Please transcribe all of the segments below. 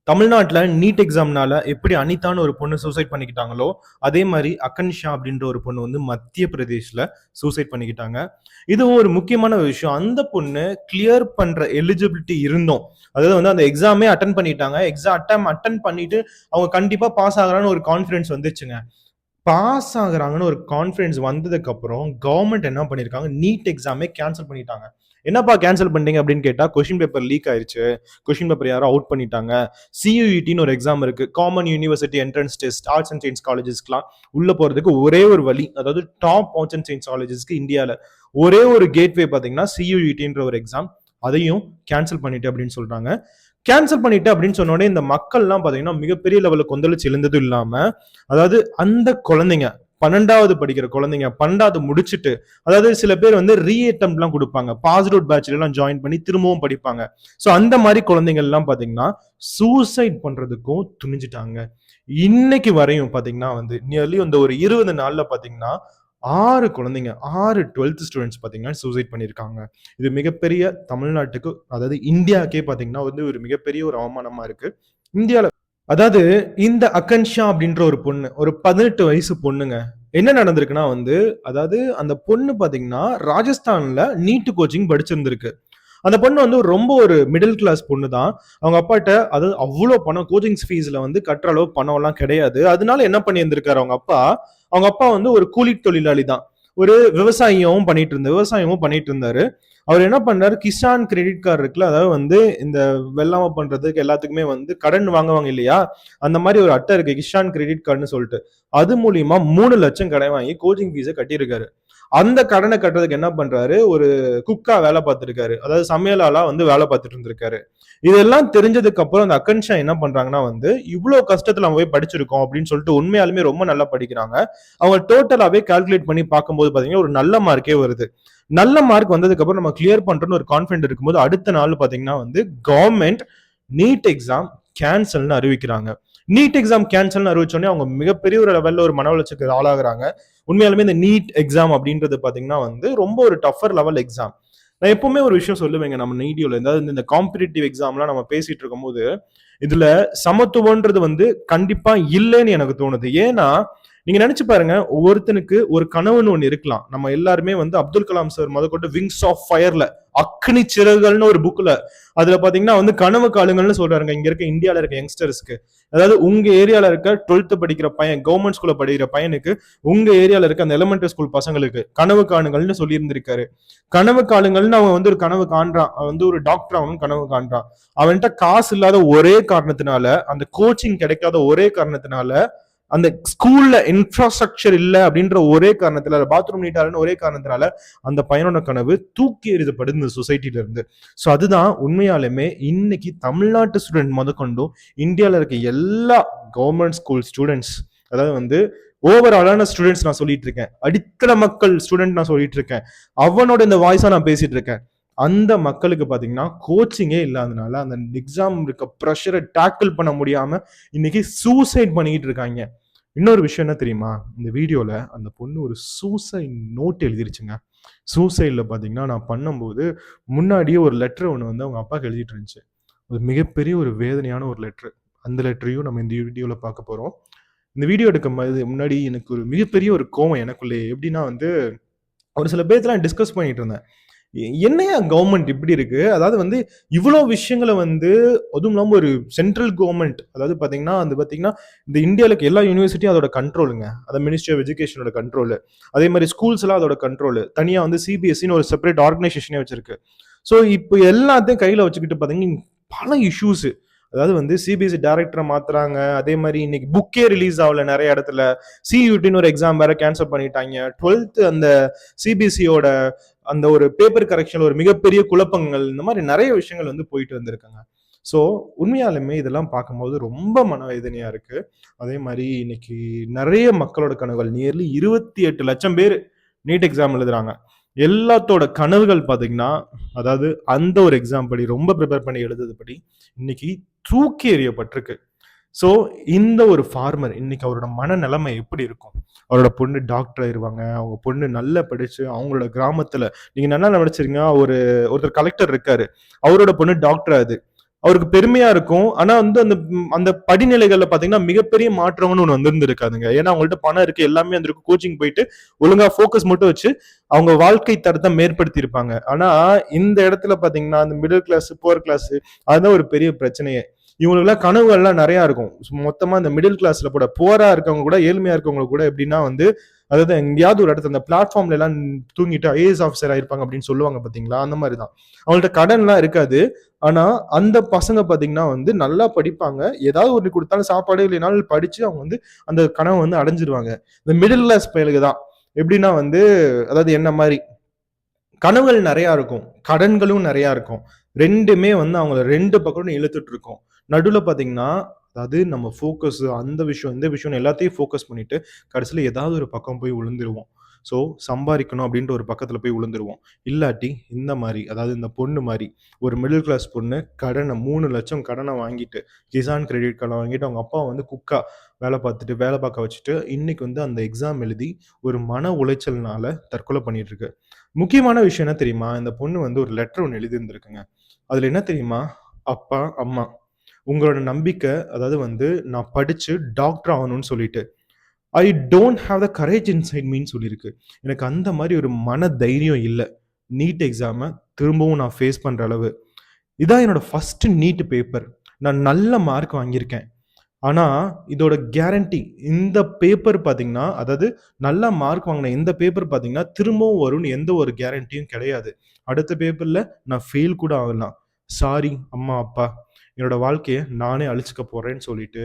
தமிழ்நாட்டுல நீட் எக்ஸாம்னால எப்படி அனிதான்னு ஒரு பொண்ணு சூசைட் பண்ணிக்கிட்டாங்களோ, அதே மாரி அகன்ஷா அப்படின்ற ஒரு பொண்ணு வந்து மத்திய பிரதேஷ்ல சூசைட் பண்ணிக்கிட்டாங்க. இது ஒரு முக்கியமான விஷயம். அந்த பொண்ணு கிளியர் பண்ற எலிஜிபிலிட்டி இருந்தும், அதாவது வந்து அந்த எக்ஸாமே அட்டெண்ட் பண்ணிட்டாங்க. எக்ஸாம் அட்டெண்ட் பண்ணிட்டு அவங்க கண்டிப்பா பாஸ் ஆகுறான்னு ஒரு கான்ஃபிடன்ஸ் வந்துச்சுங்க. பாஸ் ஆகுறாங்கன்னு ஒரு கான்ஃபிடன்ஸ் வந்ததுக்கு அப்புறம் கவர்மெண்ட் என்ன பண்ணிருக்காங்க, நீட் எக்ஸாமே கேன்சல் பண்ணிட்டாங்க. என்னப்பா கேன்சல் பண்ணீங்க அப்படின்னு கேட்டா, கொஸ்டின் பேப்பர் லீக் ஆயிருச்சு, கொஸ்டின் பேப்பர் யாரோ அவுட் பண்ணிட்டாங்க. சியூஇடின்னு ஒரு எக்ஸாம் இருக்கு, common university entrance test. Arts and science காலேஜஸ்க்குலாம் உள்ள போறதுக்கு ஒரே ஒரு வழி, அதாவது டாப் ஆர்ட்ஸ் அண்ட் சயின்ஸ் காலேஜஸ்க்கு இந்தியாவில் ஒரே ஒரு கேட்வே பார்த்தீங்கன்னா சியூஇடின்ற ஒரு எக்ஸாம். அதையும் கேன்சல் பண்ணிட்டு அப்படின்னு சொல்றாங்க. கேன்சல் பண்ணிட்டு அப்படின்னு சொன்னோடனே இந்த மக்கள்லாம் பாத்தீங்கன்னா மிகப்பெரிய லெவலில் கொந்தளிச்சு எழுந்ததும் இல்லாம, அதாவது அந்த குழந்தைங்க 12வது படிக்கிற குழந்தைங்க 12வது முடிச்சுட்டு, அதாவது சில பேர் வந்து ரீ அட்டம்ப்ட்லாம் கொடுப்பாங்க, பாஸ் அவுட் பேட்ச்ல எல்லாம் ஜாயின் பண்ணி திரும்பவும் படிப்பாங்க. ஸோ அந்த மாதிரி குழந்தைகள் எல்லாம் பாத்தீங்கன்னா சூசைட் பண்றதுக்கும் துணிஞ்சிட்டாங்க. இன்னைக்கு வரையும் பாத்தீங்கன்னா வந்து நியர்லி இந்த ஒரு 20 நாள்ல பாத்தீங்கன்னா 6 குழந்தைங்க, 6 12th ஸ்டூடெண்ட்ஸ் பாத்தீங்கன்னா சூசைட் பண்ணியிருக்காங்க. இது மிகப்பெரிய தமிழ்நாட்டுக்கு, அதாவது இந்தியாவுக்கே பாத்தீங்கன்னா வந்து ஒரு மிகப்பெரிய ஒரு அவமானமா இருக்கு இந்தியால. அதாவது இந்த அகன்ஷா அப்படின்ற ஒரு பொண்ணு, ஒரு 18 வயசு பொண்ணுங்க. என்ன நடந்திருக்குன்னா வந்து, அதாவது அந்த பொண்ணு பாத்தீங்கன்னா ராஜஸ்தான்ல நீட் கோச்சிங் படிச்சிருந்திருக்கு. அந்த பொண்ணு வந்து ரொம்ப ஒரு மிடில் கிளாஸ் பொண்ணு தான். அவங்க அப்பாட்ட அதாவது அவ்வளோ பணம், கோச்சிங் ஃபீஸ்ல வந்து கட்டுற அளவு பணம் எல்லாம் கிடையாது. அதனால என்ன பண்ணி இருந்திருக்காரு அவங்க அப்பா வந்து ஒரு கூலி தொழிலாளி தான். ஒரு விவசாயமும் பண்ணிட்டு இருந்தாரு. அவர் என்ன பண்ணாரு, கிசான் கிரெடிட் கார்டு இருக்குல்ல, அதாவது வந்து இந்த வெள்ளாம பண்றதுக்கு எல்லாத்துக்குமே வந்து கடன் வாங்குவாங்க இல்லையா, அந்த மாதிரி ஒரு அட்டை இருக்கு, கிசான் கிரெடிட் கார்டுன்னு சொல்லிட்டு. அது மூலியமா 3 லட்சம் கடன் வாங்கி கோச்சிங் ஃபீஸை கட்டியிருக்காரு. அந்த கடனை கட்டுறதுக்கு என்ன பண்றாரு, ஒரு குக்கா வேலை பார்த்திருக்காரு, அதாவது சமையலாளா வந்து வேலை பார்த்துட்டு இருந்திருக்காரு. இதெல்லாம் தெரிஞ்சதுக்கு அப்புறம் அந்த அக்கன்ஷா என்ன பண்றாங்கன்னா வந்து, இவ்வளவு கஷ்டத்துல நம்ம போய் படிச்சிருக்கோம் அப்படின்னு சொல்லிட்டு உண்மையாலுமே ரொம்ப நல்லா படிக்கிறாங்க. அவங்க டோட்டலாவே கால்குலேட் பண்ணி பார்க்கும்போது பாத்தீங்கன்னா ஒரு நல்ல மார்க்கே வருது. நல்ல மார்க் வந்ததுக்கு அப்புறம் நம்ம கிளியர் பண்றோம்னு ஒரு கான்பிடன்ட் இருக்கும்போது அடுத்த நாள் பாத்தீங்கன்னா வந்து கவர்மெண்ட் நீட் எக்ஸாம் கேன்சல்னு அறிவிக்கிறாங்க. நீட் எக்ஸாம் கேன்சல்னு அறிவிச்சோடனே அவங்க மிகப்பெரிய ஒரு லெவல்ல ஒரு மன உளைச்சலுக்கு ஆளாகிறாங்க. உண்மையாலுமே இந்த நீட் எக்ஸாம் அப்படின்றது பாத்தீங்கன்னா வந்து ரொம்ப ஒரு டஃபர் லெவல் எக்ஸாம். நான் எப்பவுமே ஒரு விஷயம் சொல்லுவேங்க, நம்ம நீடியோல ஏதாவது இந்த காம்படிட்டிவ் எக்ஸாம்லாம் நம்ம பேசிட்டு இருக்கும் போது, இதுல சமத்துவம்ன்றது வந்து கண்டிப்பா இல்லைன்னு எனக்கு தோணுது. ஏன்னா நீங்க நினைச்சு பாருங்க, ஒவ்வொருத்தனுக்கு ஒரு கனவுன்னு ஒண்ணு இருக்கலாம். நம்ம எல்லாருமே வந்து அப்துல் கலாம் சார் முதற்கொண்டு விங்ஸ் ஆஃப் ஃபயர்ல, அக்னி சிறகுகள்னு ஒரு புக்ல, அதுல பாத்தீங்கன்னா வந்து கனவு காலுங்கள்னு சொல்றாருங்க இங்க இருக்க இந்தியால இருக்க யங்ஸ்டர்ஸ்க்கு. அதாவது உங்க ஏரியால இருக்க 12th படிக்கிற பையன், கவர்மெண்ட் ஸ்கூல்ல படிக்கிற பையனுக்கு, உங்க ஏரியால இருக்க அந்த எலிமெண்டரி ஸ்கூல் பசங்களுக்கு கனவு காணுங்கள்னு சொல்லி இருந்திருக்காரு. கனவு காணுங்கள்னு அவன் வந்து ஒரு கனவு காண்றான், அவன் வந்து ஒரு டாக்டர் அவன் கனவு காண்றான். அவன்கிட்ட காசு இல்லாத ஒரே காரணத்தினால, அந்த கோச்சிங் கிடைக்காத ஒரே காரணத்தினால, அந்த ஸ்கூல்ல இன்ஃப்ராஸ்ட்ரக்சர் இல்ல அப்படின்ற ஒரே காரணத்துல, பாத்ரூம் நீட்டான ஒரே காரணத்தினால அந்த பையனோட கனவு தூக்கி எறிதப்படுது இந்த சொசைட்டில இருந்து. ஸோ அதுதான் உண்மையாலுமே இன்னைக்கு தமிழ்நாட்டு ஸ்டூடெண்ட் முதற்கொண்டும் இந்தியாவில் இருக்க எல்லா கவர்மெண்ட் ஸ்கூல் ஸ்டூடெண்ட்ஸ், அதாவது வந்து ஓவராலான ஸ்டூடெண்ட்ஸ் நான் சொல்லிட்டு இருக்கேன், அடித்தள மக்கள் ஸ்டூடெண்ட் நான் சொல்லிட்டு இருக்கேன், அவனோட இந்த வாய்ஸா நான் பேசிட்டு இருக்கேன். அந்த மக்களுக்கு பாத்தீங்கன்னா கோச்சிங்கே இல்லாதனால அந்த எக்ஸாம் இருக்க ப்ரெஷரை டேக்கிள் பண்ண முடியாம இன்னைக்கு சூசைட் பண்ணிக்கிட்டு இருக்காங்க. இன்னொரு விஷயம் என்ன தெரியுமா, இந்த வீடியோல அந்த பொண்ணு ஒரு சூசைட் நோட் எழுதிருச்சுங்க. சூசைட்ல பாத்தீங்கன்னா நான் பண்ணும்போது முன்னாடியே ஒரு லெட்டர் ஒன்று வந்து அவங்க அப்பாவுக்கு எழுதிட்டு இருந்துச்சு. அது மிகப்பெரிய ஒரு வேதனையான ஒரு லெட்டர். அந்த லெட்டரையும் நம்ம இந்த வீடியோல பார்க்க போறோம். இந்த வீடியோ எடுக்கும் முன்னாடி எனக்கு ஒரு மிகப்பெரிய ஒரு கோவம் எனக்குள்ளே. எப்படின்னா வந்து ஒரு சில பேர்த்தெல்லாம் டிஸ்கஸ் பண்ணிட்டு இருந்தேன், என்னையா கவர்மெண்ட் இப்படி இருக்கு, அதாவது வந்து இவ்வளவு விஷயங்களை வந்து, அதுவும் இல்லாம ஒரு சென்ட்ரல் கவர்மெண்ட், அதாவது பாத்தீங்கன்னா இந்த இந்தியாவுக்கு எல்லா யூனிவர்சிட்டியும் அதோட கண்ட்ரோலுங்க, அத மினிஸ்ட்ரி ஆஃப் எஜுகேஷனோட கண்ட்ரோல். அதே மாதிரி ஸ்கூல்ஸ் எல்லாம் அதோட கண்ட்ரோல். தனியா வந்து சிபிஎஸ்சின்னு ஒரு செப்பரேட் ஆர்கனைசேஷனே வச்சிருக்கு. ஸோ இப்போ எல்லாத்தையும் கையில வச்சுக்கிட்டு பாத்தீங்கன்னா பல இஷ்யூஸ், அதாவது வந்து சிபிஎஸ்சி டைரக்டரை மாத்துறாங்க. அதே மாதிரி இன்னைக்கு புக்கே ரிலீஸ் ஆகல நிறைய இடத்துல. சியூடின்னு ஒரு எக்ஸாம் வேற கேன்சல் பண்ணிட்டாங்க. 12th அந்த சிபிஎஸ்சியோட அந்த ஒரு பேப்பர் கரெக்ஷன்ல ஒரு மிகப்பெரிய குழப்பங்கள், இந்த மாதிரி நிறைய விஷயங்கள் வந்து போயிட்டு வந்திருக்காங்க. ஸோ உண்மையாலுமே இதெல்லாம் பார்க்கும்போது ரொம்ப மனவேதனையா இருக்கு. அதே மாதிரி இன்னைக்கு நிறைய மக்களோட கனவுகள், நியர்லி 28 லட்சம் பேர் நீட் எக்ஸாம் எழுதுறாங்க. எல்லாத்தோட கனவுகள் பாத்தீங்கன்னா, அதாவது அந்த ஒரு எக்ஸாம் படி ரொம்ப ப்ரிப்பேர் பண்ணி எழுதுறது படி இன்னைக்கு தூக்கி எறியப்பட்டிருக்கு. ஸோ இந்த ஒரு ஃபார்மர் இன்னைக்கு அவரோட மனநிலைமை எப்படி இருக்கும்? அவரோட பொண்ணு டாக்டர் ஆயிருவாங்க, அவங்க பொண்ணு நல்லா படிச்சு அவங்களோட கிராமத்துல, நீங்க நல்லா நினைச்சிருங்க, ஒருத்தர் கலெக்டர் இருக்காரு, அவரோட பொண்ணு டாக்டர் ஆகுது. அவருக்கு பெருமையா இருக்கும். ஆனா வந்து அந்த படிநிலைகள்ல பார்த்தீங்கன்னா, மிகப்பெரிய மாற்றம்னு ஒண்ணு வந்திருந்திருக்காதுங்க. ஏன்னா அவங்கள்ட்ட பணம் இருக்கு, எல்லாமே வந்திருக்கு. கோச்சிங் போயிட்டு ஒழுங்கா ஃபோக்கஸ் மட்டும் வச்சு அவங்க வாழ்க்கை தரத்த மேற்படுத்தியிருப்பாங்க. ஆனா இந்த இடத்துல பார்த்தீங்கன்னா, அந்த மிடில் கிளாஸ், புவர் கிளாஸ் அதுதான் ஒரு பெரிய பிரச்சனையே. இவங்களுக்குலாம் கனவுகள்லாம் நெறையா இருக்கும். மொத்தமா இந்த மிடில் கிளாஸ்ல கூட புவரா இருக்கவங்க கூட, ஏழ்மையா இருக்கவங்க கூட எப்படின்னா வந்து, அதாவது எங்கேயாவது ஒரு இடத்துல அந்த பிளாட்ஃபார்ம்ல எல்லாம் தூங்கிட்டு ஐஏஎஸ் ஆஃபீசர் ஆயிருப்பாங்க அப்படின்னு சொல்லுவாங்க பார்த்தீங்களா? அந்த மாரி தான். அவங்கள்ட்ட கடன்லாம் இருக்காது. ஆனா, அந்த பசங்க பார்த்தீங்கன்னா வந்து நல்லா படிப்பாங்க. ஏதாவது ஒண்ணு குடுத்தாலும் சாப்பாடு இல்லைனாலும் படிச்சு அவங்க வந்து அந்த கனவ வந்து அடைஞ்சிருவாங்க. இந்த மிடில் கிளாஸ் பயலுக தான். எப்படின்னா வந்து, அதாவது என்ன மாரி கனவுகள் நெறையா இருக்கும். கடன்களும் நெறையா இருக்கும். 2மே வந்து அவங்கள 2 பக்கமும் இழுத்துட்டு இருக்கும். நடுவுல பார்த்தீங்கன்னா, அதாவது நம்ம ஃபோக்கஸ் அந்த விஷயம், இந்த விஷயம்னு எல்லாத்தையும் ஃபோக்கஸ் பண்ணிட்டு, கடைசில ஏதாவது ஒரு பக்கம் போய் விழுந்துருவோம். ஸோ, சம்பாரிக்கணும் அப்டின்ற ஒரு பக்கத்துல போய் விழுந்துருவோம். இல்லாட்டி இந்த மாரி, அதாவது இந்த பொண்ணு மாரி, ஒரு மிடில் கிளாஸ் பொண்ணு கடன 3,00,000 கடன வாங்கிட்டு, கிசான் கிரெடிட் கார்ட வாங்கிட்டு, அவங்க அப்பா வந்து குக்கா வேல பார்த்துட்டு, வேல பார்க்க வச்சுட்டு, இன்னைக்கு வந்து அந்த எக்ஸாம் எழுதி, ஒரு மன உளைச்சல்னால தற்கொலை பண்ணிட்டு இருக்கு. முக்கியமான விஷயம் என்ன தெரியுமா? இந்த பொண்ணு வந்து ஒரு லெட்டர் ஒண்ணு எழுதியிருந்திருக்குங்க. அதுல என்ன தெரியுமா? அப்பா, அம்மா உங்களோட நம்பிக்கை அதாவது வந்து நான் படிச்சு டாக்டர் ஆகணும்னு சொல்லிட்டு. I don't have the courage inside மீன்னு சொல்லியிருக்கு. எனக்கு அந்த மாரி ஒரு மன தைரியம் இல்ல. நீட் எக்ஸாம திரும்பவும் நான் ஃபேஸ் பண்ற அளவு. இதான் என்னோட ஃபர்ஸ்ட் நீட் பேப்பர். நான் நல்ல மார்க் வாங்கியிருக்கேன். ஆனா, இதோட கேரண்டி இந்த பேப்பர் பார்த்தீங்கன்னா, அதாவது நல்லா மார்க் வாங்குன இந்த பேப்பர் பார்த்தீங்கன்னா, திரும்பவும் வரும்னு எந்த ஒரு கேரண்டியும் கிடையாது. அடுத்த பேப்பர்ல நான் ஃபெயில் கூட ஆகலாம். சாரி அம்மா, அப்பா. என்னோட வாழ்க்கைய நானே அழிச்சுக்க போறேன்னு சொல்லிட்டு,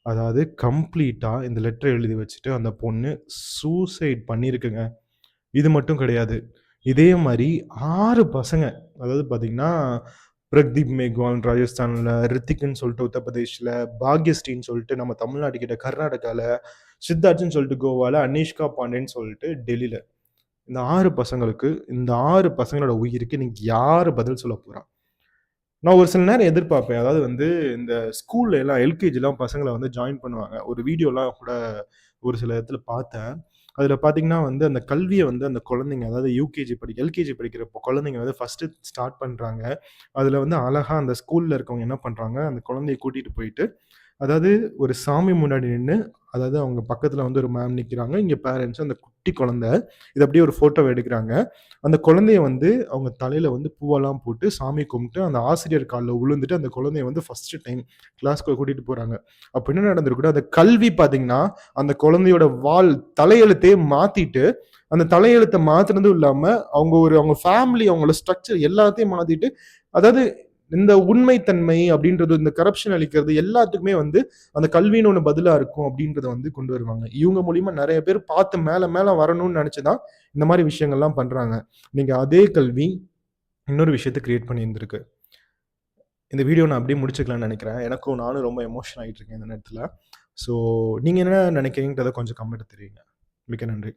அதாவது கம்ப்ளீட்டா இந்த லெட்டர் எழுதி வச்சுட்டு அந்த பொண்ணு சூசைட் பண்ணியிருக்குங்க. இது மட்டும் கிடையாது. இதே மாரி 6 பசங்க. அதாவது பார்த்தீங்கன்னா, பிரக்தீப் மேக்வால் ராஜஸ்தான்ல, ரித்திக்ன்னு சொல்லிட்டு உத்தரப்பிரதேஷ்ல, பாக்யஸ்ரீன்னு சொல்லிட்டு நம்ம தமிழ்நாடு கிட்ட கர்நாடகால, சித்தார்த்ன்னு சொல்லிட்டு கோவால, அனிஷ்கா பாண்டேன்னு சொல்லிட்டு டெல்லில. இந்த 6 பசங்களுக்கு, இந்த 6 பசங்களோட உயிருக்கு இன்னைக்கு யாரு பதில் சொல்ல போறா? நான் ஒரு சில நேரம் எதிர்பார்ப்பேன். அதாவது வந்து இந்த ஸ்கூல்ல எல்லாம் எல்கேஜிலாம் பசங்கள வந்து ஜாயின் பண்ணுவாங்க. ஒரு வீடியோலாம் கூட ஒரு சில இடத்துல பார்த்தேன். அதில பார்த்தீங்கன்னா வந்து அந்த கல்விய வந்து அந்த குழந்தைங்க அதாவது எல்கேஜி படிக்கிற குழந்தைங்க வந்து ஃபர்ஸ்ட்டு ஸ்டார்ட் பண்றாங்க. அதில வந்து அழகா அந்த ஸ்கூல்ல இருக்கவங்க என்ன பண்றாங்க, அந்த குழந்தைய கூட்டிட்டு போயிட்டு அதாவது ஒரு சாமி முன்னாடி நின்னு, அதாவது அவங்க பக்கத்துல வந்து ஒரு மேம் நிக்கிறாங்க. இங்க பேரன்ட்ஸ் அந்த குட்டி குழந்தை. இத அப்படியே ஒரு ஃபோட்டோவ எடுக்குறாங்க. அந்த குழந்தைய வந்து அவங்க தலையில வந்து பூவெல்லாம் போட்டு சாமி கும்பிட்டு, அந்த ஆசிரியர் கால்ல விழுந்துட்டு, அந்த குழந்தைய வந்து ஃபர்ஸ்ட் டைம் கிளாஸ்க்கு கூட்டிட்டு போறாங்க. அப்ப என்ன நடந்திருக்குன்னா, அந்த கல்வி பார்த்தீங்கன்னா, அந்த குழந்தையோட தலையெழுத்தையே மாத்திட்டு, அந்த தலையெழுத்த மாத்துனதும் இல்லாம, அவங்க ஃபேமிலி, அவங்களோட ஸ்ட்ரக்சர் எல்லாத்தையும் மாத்திட்டு, அதாவது இந்த உண்மைத்தன்மை அப்படின்றது, இந்த கரப்ஷன் அளிக்கிறது எல்லாத்துக்குமே வந்து அந்த கல்வின்னு ஒண்ணு பதிலா இருக்கும் அப்படின்றத வந்து கொண்டு வருவாங்க. இவங்க மூலியமா நெறைய பேர் பார்த்து மேல மேல வரணும்னு நெனச்சு தான் இந்த மாரி விஷயங்கள்லாம் பண்றாங்க. நீங்க அதே கல்வி இன்னொரு விஷயத்த கிரியேட் பண்ணியிருந்திருக்கு. இந்த வீடியோ நான் அப்படியே முடிச்சுக்கலாம்னு நெனைக்கிறேன். நானும் ரொம்ப எமோஷன் ஆயிட்டு இருக்கேன் இந்த நேரத்துல. ஸோ நீங்க என்ன நெனைக்கிறீங்கன்றத கொஞ்சம் கமெண்ட்ல தெரிவிங்க. மிக்க நன்றி.